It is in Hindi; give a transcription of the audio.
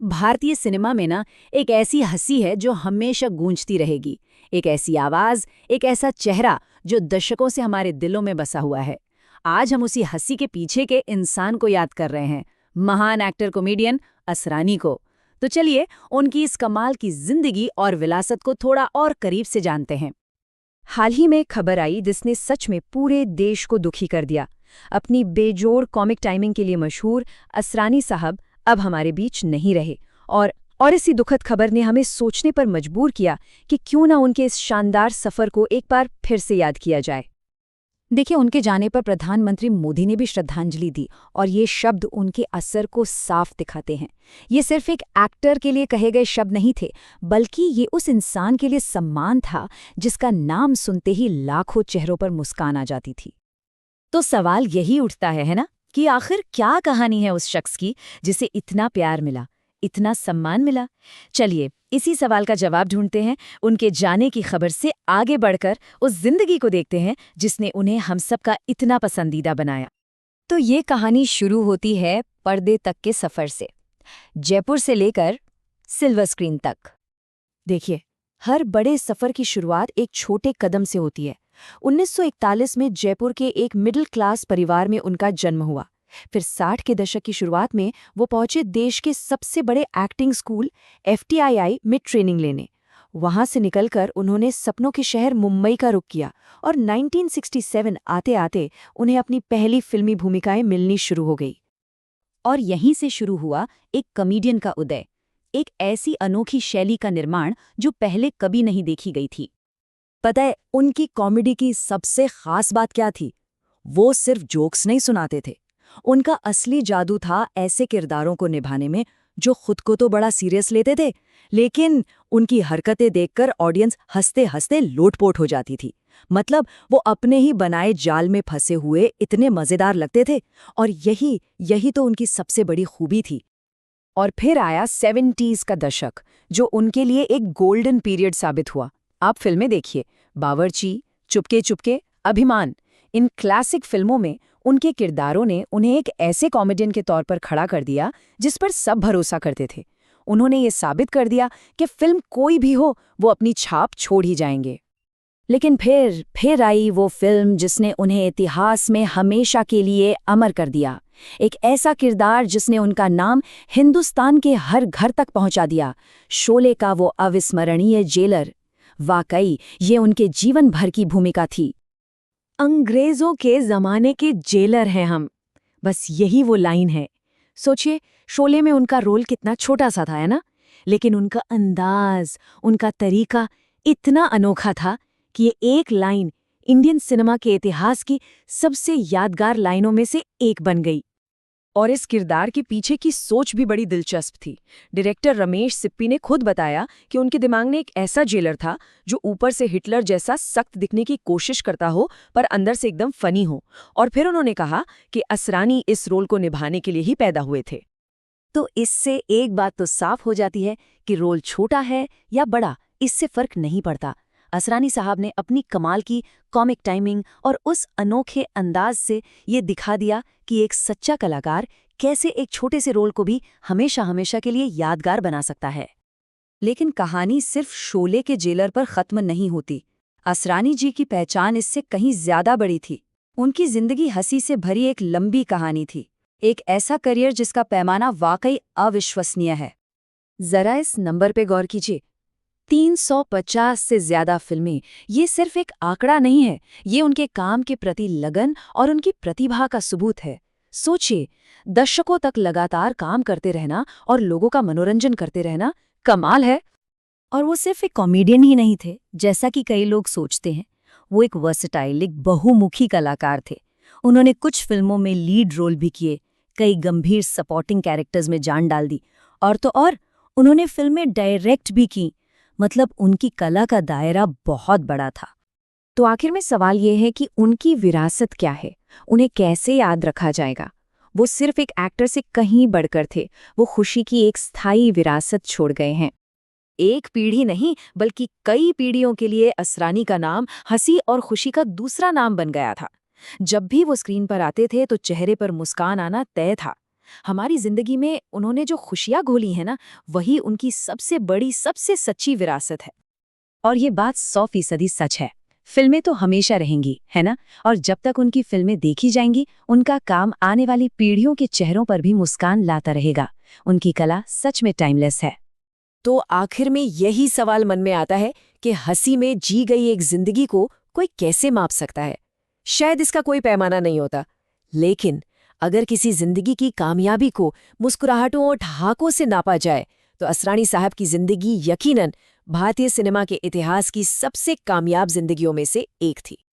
भारतीय सिनेमा में ना एक ऐसी हंसी है जो हमेशा गूंजती रहेगी। एक ऐसी आवाज, एक ऐसा चेहरा जो दशकों से हमारे दिलों में बसा हुआ है। आज हम उसी हंसी के पीछे के इंसान को याद कर रहे हैं, महान एक्टर कॉमेडियन असरानी को। तो चलिए उनकी इस कमाल की जिंदगी और विलासत को थोड़ा और करीब से जानते हैं। हाल ही में खबर आई जिसने सच में पूरे देश को दुखी कर दिया। अपनी बेजोड़ कॉमिक टाइमिंग के लिए मशहूर असरानी साहब अब हमारे बीच नहीं रहे और इसी दुखद खबर ने हमें सोचने पर मजबूर किया कि क्यों ना उनके इस शानदार सफर को एक बार फिर से याद किया जाए। देखिए, उनके जाने पर प्रधानमंत्री मोदी ने भी श्रद्धांजलि दी और ये शब्द उनके असर को साफ दिखाते हैं। ये सिर्फ एक एक्टर के लिए कहे गए शब्द नहीं थे, बल्कि ये उस इंसान के लिए सम्मान था जिसका नाम सुनते ही लाखों चेहरों पर मुस्कान आ जाती थी। तो सवाल यही उठता है ना, कि आखिर क्या कहानी है उस शख्स की जिसे इतना प्यार मिला, इतना सम्मान मिला। चलिए इसी सवाल का जवाब ढूंढते हैं। उनके जाने की खबर से आगे बढ़कर उस जिंदगी को देखते हैं जिसने उन्हें हम सब का इतना पसंदीदा बनाया। तो ये कहानी शुरू होती है पर्दे तक के सफर से, जयपुर से लेकर सिल्वर स्क्रीन तक। देखिए, हर बड़े सफर की शुरुआत एक छोटे कदम से होती है। 1941 में जयपुर के एक मिडिल क्लास परिवार में उनका जन्म हुआ। फिर 60 के दशक की शुरुआत में वो पहुंचे देश के सबसे बड़े एक्टिंग स्कूल FTII में ट्रेनिंग लेने। वहां से निकलकर उन्होंने सपनों के शहर मुंबई का रुख किया और 1967 आते आते उन्हें अपनी पहली फिल्मी भूमिकाएं मिलनी शुरू हो गई। और यहीं से शुरू हुआ एक कॉमेडियन का उदय, एक ऐसी अनोखी शैली का निर्माण जो पहले कभी नहीं देखी गई थी। पता है उनकी कॉमेडी की सबसे खास बात क्या थी? वो सिर्फ जोक्स नहीं सुनाते थे। उनका असली जादू था ऐसे किरदारों को निभाने में जो खुद को तो बड़ा सीरियस लेते थे, लेकिन उनकी हरकतें देखकर ऑडियंस हंसते हंसते लोटपोट हो जाती थी। मतलब वो अपने ही बनाए जाल में फंसे हुए इतने मजेदार लगते थे, और यही तो उनकी सबसे बड़ी खूबी थी। और फिर आया 70s का दशक, जो उनके लिए एक गोल्डन पीरियड साबित हुआ। आप फिल्में देखिए, बावर्ची, चुपके चुपके, अभिमान। इन क्लासिक फिल्मों में उनके किरदारों ने उन्हें एक ऐसे कॉमेडियन के तौर पर खड़ा कर दिया जिस पर सब भरोसा करते थे। उन्होंने ये साबित कर दिया कि फिल्म कोई भी हो, वो अपनी छाप छोड़ ही जाएंगे। लेकिन फिर आई वो फिल्म जिसने उन्हें इतिहास में हमेशा के लिए अमर कर दिया। एक ऐसा किरदार जिसने उनका नाम हिंदुस्तान के हर घर तक पहुंचा दिया। शोले का वो अविस्मरणीय जेलर। वाकई ये उनके जीवन भर की भूमिका थी। अंग्रेजों के जमाने के जेलर हैं हम, बस यही वो लाइन है। सोचिए, शोले में उनका रोल कितना छोटा सा था, है ना? लेकिन उनका अंदाज, उनका तरीका इतना अनोखा था कि ये एक लाइन इंडियन सिनेमा के इतिहास की सबसे यादगार लाइनों में से एक बन गई। और इस किरदार के पीछे की सोच भी बड़ी दिलचस्प थी। डायरेक्टर रमेश सिप्पी ने खुद बताया कि उनके दिमाग में एक ऐसा जेलर था जो ऊपर से हिटलर जैसा सख्त दिखने की कोशिश करता हो पर अंदर से एकदम फनी हो। और फिर उन्होंने कहा कि असरानी इस रोल को निभाने के लिए ही पैदा हुए थे। तो इससे एक बात तो साफ हो जाती है कि रोल छोटा है या बड़ा, इससे फर्क नहीं पड़ता। असरानी साहब ने अपनी कमाल की कॉमिक टाइमिंग और उस अनोखे अंदाज से ये दिखा दिया कि एक सच्चा कलाकार कैसे एक छोटे से रोल को भी हमेशा के लिए यादगार बना सकता है। लेकिन कहानी सिर्फ शोले के जेलर पर खत्म नहीं होती। असरानी जी की पहचान इससे कहीं ज्यादा बड़ी थी। उनकी जिंदगी हंसी से भरी एक लंबी कहानी थी, एक ऐसा करियर जिसका पैमाना वाकई अविश्वसनीय है। जरा इस नंबर पे गौर कीजिए, 350 से ज्यादा फिल्में। ये सिर्फ एक आंकड़ा नहीं है, ये उनके काम के प्रति लगन और उनकी प्रतिभा का सबूत है। सोचिए, दशकों तक लगातार काम करते रहना और लोगों का मनोरंजन करते रहना, कमाल है। और वो सिर्फ एक कॉमेडियन ही नहीं थे जैसा कि कई लोग सोचते हैं। वो एक वर्सेटाइल, एक बहुमुखी कलाकार थे। उन्होंने कुछ फिल्मों में लीड रोल भी किए, कई गंभीर सपोर्टिंग कैरेक्टर्स में जान डाल दी, और तो और उन्होंने फिल्में डायरेक्ट भी की। मतलब उनकी कला का दायरा बहुत बड़ा था। तो आखिर में सवाल ये है कि उनकी विरासत क्या है, उन्हें कैसे याद रखा जाएगा? वो सिर्फ एक एक्टर से कहीं बढ़कर थे। वो खुशी की एक स्थायी विरासत छोड़ गए हैं। एक पीढ़ी नहीं बल्कि कई पीढ़ियों के लिए असरानी का नाम हंसी और खुशी का दूसरा नाम बन गया था। जब भी वो स्क्रीन पर आते थे तो चेहरे पर मुस्कान आना तय था। हमारी जिंदगी में उन्होंने जो खुशियां घोली हैं ना, वही उनकी सबसे बड़ी, सबसे सच्ची विरासत है। और ये बात 100% सच है। फिल्में तो हमेशा रहेंगी, है ना? और जब तक उनकी फिल्में देखी जाएंगी, उनका काम आने वाली पीढ़ियों के चेहरों पर भी मुस्कान लाता रहेगा। उनकी कला सच में टाइमलेस है। तो आखिर में यही सवाल मन में आता है कि हंसी में जी गई एक जिंदगी को कोई कैसे माप सकता है? शायद इसका कोई पैमाना नहीं होता, लेकिन अगर किसी जिंदगी की कामयाबी को मुस्कुराहटों और ठहाकों से नापा जाए तो असरानी साहब की जिंदगी यकीनन भारतीय सिनेमा के इतिहास की सबसे कामयाब जिंदगियों में से एक थी।